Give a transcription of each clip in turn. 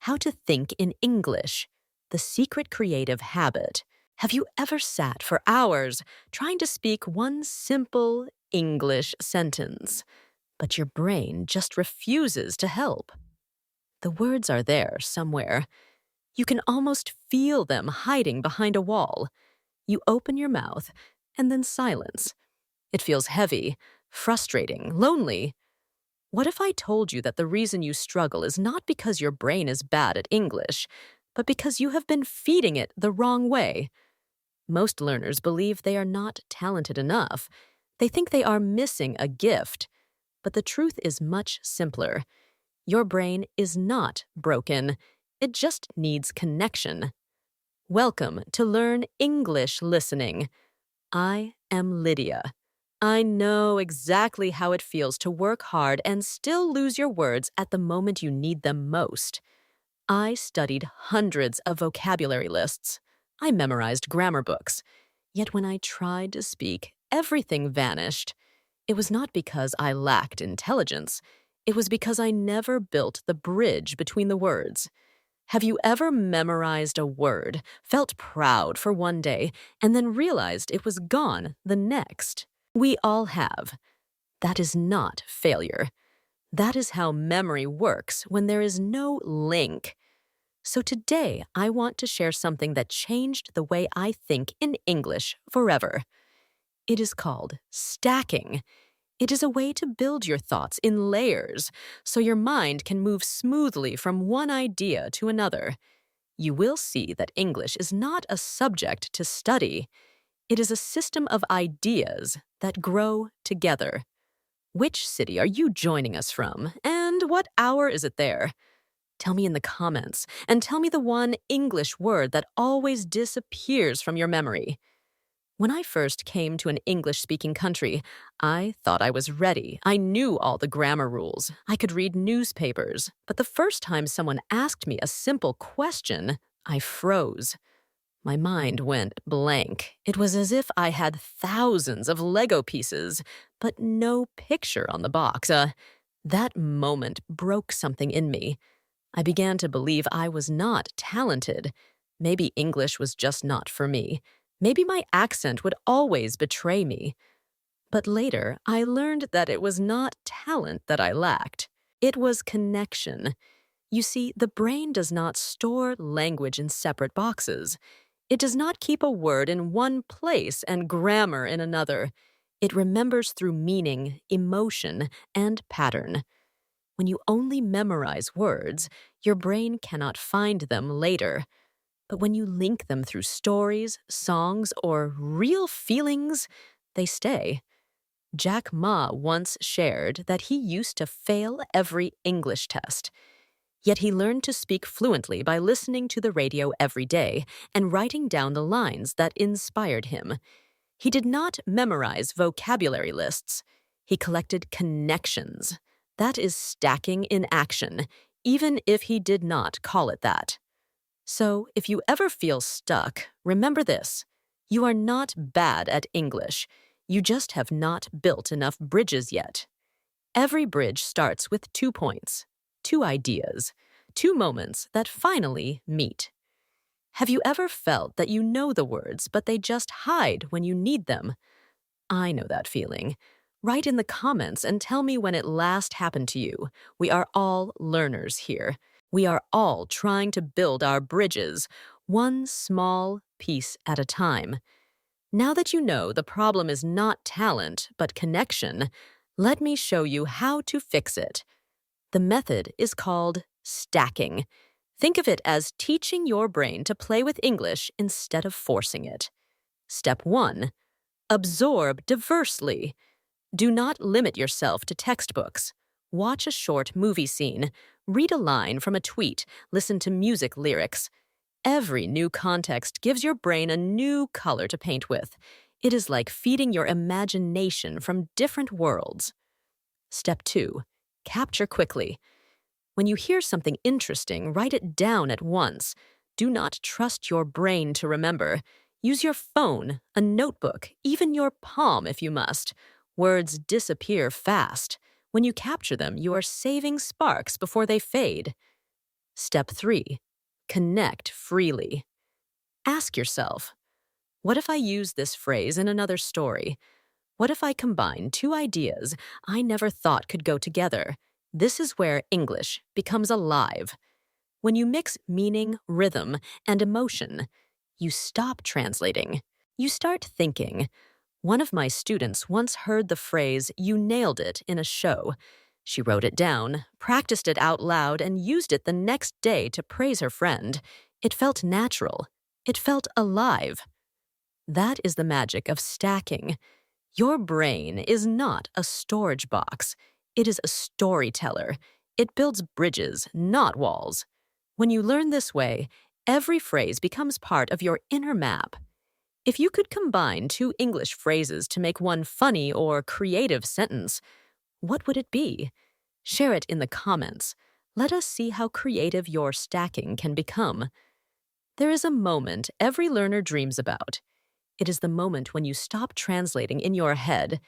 How to think in English, the secret creative habit. Have you ever sat for hours trying to speak one simple English sentence, but your brain just refuses to help? The words are there somewhere. You can almost feel them hiding behind a wall. You open your mouth, and then silence. It feels heavy, frustrating, lonely. What if I told you that the reason you struggle is not because your brain is bad at English, but because you have been feeding it the wrong way? Most learners believe they are not talented enough. They think they are missing a gift. But the truth is much simpler. Your brain is not broken. It just needs connection. Welcome to Learn English Listening. I am Lydia. I know exactly how it feels to work hard and still lose your words at the moment you need them most. I studied hundreds of vocabulary lists. I memorized grammar books. Yet when I tried to speak, everything vanished. It was not because I lacked intelligence. It was because I never built the bridge between the words. Have you ever memorized a word, felt proud for one day, and then realized it was gone the next? We all have. That is not failure. That is how memory works when there is no link. So today, I want to share something that changed the way I think in English forever. It is called stacking. It is a way to build your thoughts in layers so your mind can move smoothly from one idea to another. You will see that English is not a subject to study. It is a system of ideas that grow together. Which city are you joining us from, and what hour is it there? Tell me in the comments, and tell me the one English word that always disappears from your memory. When I first came to an English-speaking country, I thought I was ready. I knew all the grammar rules. I could read newspapers. But the first time someone asked me a simple question, I froze. My mind went blank. It was as if I had thousands of Lego pieces, but no picture on the box. That moment broke something in me. I began to believe I was not talented. Maybe English was just not for me. Maybe my accent would always betray me. But later, I learned that it was not talent that I lacked. It was connection. You see, the brain does not store language in separate boxes. It does not keep a word in one place and grammar in another. It remembers through meaning, emotion, and pattern. When you only memorize words, your brain cannot find them later. But when you link them through stories, songs, or real feelings, they stay. Jack Ma once shared that he used to fail every English test. Yet he learned to speak fluently by listening to the radio every day and writing down the lines that inspired him. He did not memorize vocabulary lists. He collected connections. That is stacking in action, even if he did not call it that. So, if you ever feel stuck, remember this. You are not bad at English. You just have not built enough bridges yet. Every bridge starts with 2 points, 2 ideas, 2 moments that finally meet. Have you ever felt that you know the words, but they just hide when you need them? I know that feeling. Write in the comments and tell me when it last happened to you. We are all learners here. We are all trying to build our bridges, one small piece at a time. Now that you know the problem is not talent, but connection, let me show you how to fix it. The method is called stacking. Think of it as teaching your brain to play with English instead of forcing it. Step 1. Absorb diversely. Do not limit yourself to textbooks. Watch a short movie scene. Read a line from a tweet. Listen to music lyrics. Every new context gives your brain a new color to paint with. It is like feeding your imagination from different worlds. Step 2. Capture quickly. When you hear something interesting, write it down at once. Do not trust your brain to remember. Use your phone, a notebook, even your palm if you must. Words disappear fast. When you capture them, you are saving sparks before they fade. Step 3. Connect freely. Ask yourself, what if I use this phrase in another story? What if I combine two ideas I never thought could go together? This is where English becomes alive. When you mix meaning, rhythm, and emotion, you stop translating. You start thinking. One of my students once heard the phrase, "You nailed it," in a show. She wrote it down, practiced it out loud, and used it the next day to praise her friend. It felt natural. It felt alive. That is the magic of stacking. Your brain is not a storage box. It is a storyteller. It builds bridges, not walls. When you learn this way, every phrase becomes part of your inner map. If you could combine two English phrases to make one funny or creative sentence, what would it be? Share it in the comments. Let us see how creative your stacking can become. There is a moment every learner dreams about. It is the moment when you stop translating in your head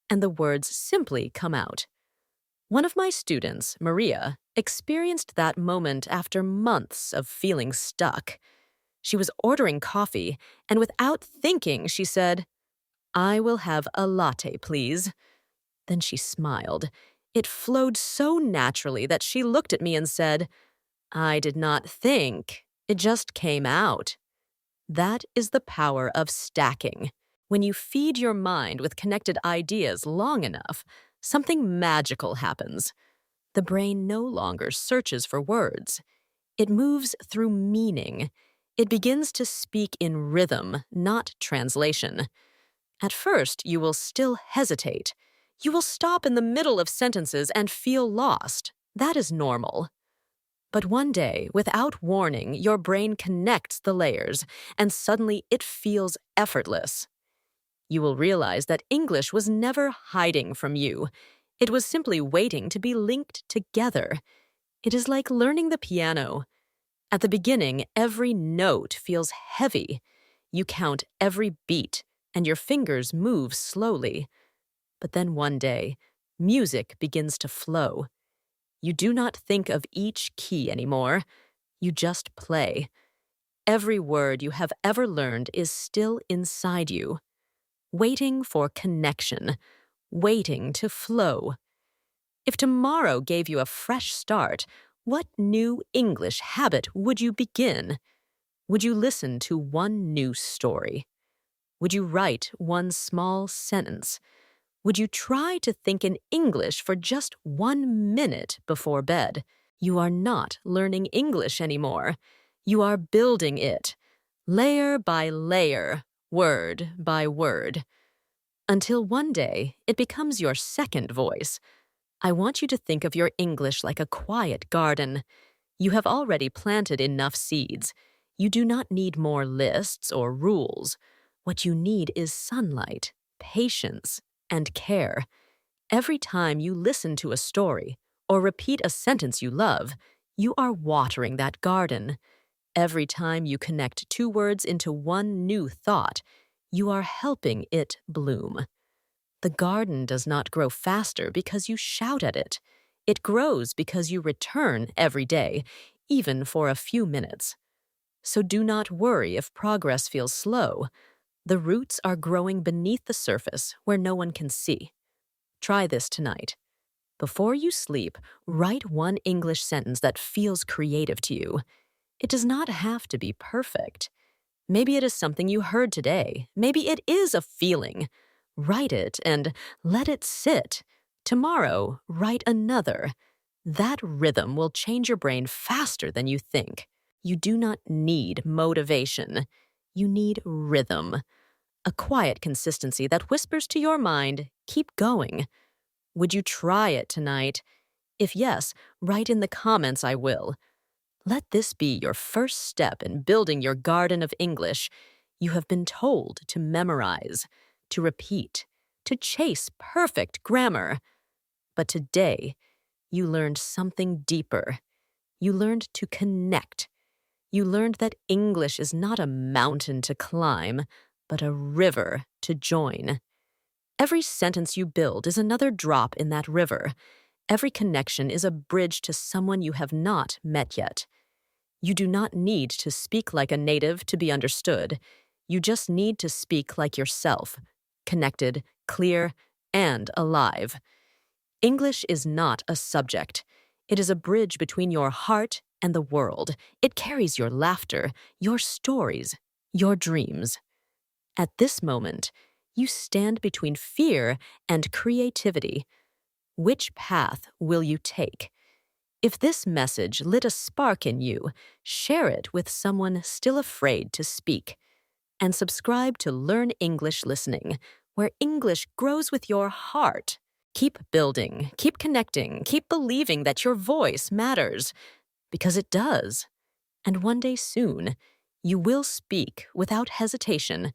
and the words simply come out. One of my students, Maria, experienced that moment after months of feeling stuck. She was ordering coffee, and without thinking, she said, "I will have a latte, please." Then she smiled. It flowed so naturally that she looked at me and said, "I did not think. It just came out." That is the power of stacking. When you feed your mind with connected ideas long enough, something magical happens. The brain no longer searches for words. It moves through meaning. It begins to speak in rhythm, not translation. At first, you will still hesitate. You will stop in the middle of sentences and feel lost. That is normal. But one day, without warning, your brain connects the layers, and suddenly it feels effortless. You will realize that English was never hiding from you. It was simply waiting to be linked together. It is like learning the piano. At the beginning, every note feels heavy. You count every beat, and your fingers move slowly. But then one day, music begins to flow. You do not think of each key anymore. You just play. Every word you have ever learned is still inside you, waiting for connection, waiting to flow. If tomorrow gave you a fresh start, what new English habit would you begin? Would you listen to one new story? Would you write one small sentence? Would you try to think in English for just 1 minute before bed? You are not learning English anymore. You are building it, layer by layer, word by word. Until one day, it becomes your second voice. I want you to think of your English like a quiet garden. You have already planted enough seeds. You do not need more lists or rules. What you need is sunlight, patience, and care. Every time you listen to a story or repeat a sentence you love, you are watering that garden. Every time you connect two words into one new thought, you are helping it bloom. The garden does not grow faster because you shout at it. It grows because you return every day, even for a few minutes. So do not worry if progress feels slow. The roots are growing beneath the surface where no one can see. Try this tonight. Before you sleep, write one English sentence that feels creative to you. It does not have to be perfect. Maybe it is something you heard today. Maybe it is a feeling. Write it and let it sit. Tomorrow, write another. That rhythm will change your brain faster than you think. You do not need motivation. You need rhythm. A quiet consistency that whispers to your mind, keep going. Would you try it tonight? If yes, write in the comments I will. Let this be your first step in building your garden of English. You have been told to memorize, to repeat, to chase perfect grammar. But today, you learned something deeper. You learned to connect. You learned that English is not a mountain to climb, but a river to join. Every sentence you build is another drop in that river. Every connection is a bridge to someone you have not met yet. You do not need to speak like a native to be understood. You just need to speak like yourself, connected, clear, and alive. English is not a subject. It is a bridge between your heart and the world. It carries your laughter, your stories, your dreams. At this moment, you stand between fear and creativity. Which path will you take? If this message lit a spark in you, share it with someone still afraid to speak. And subscribe to Learn English Listening, where English grows with your heart. Keep building, keep connecting, keep believing that your voice matters, because it does. And one day soon, you will speak without hesitation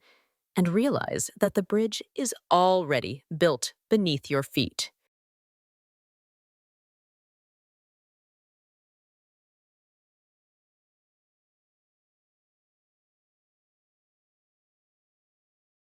and realize that the bridge is already built beneath your feet.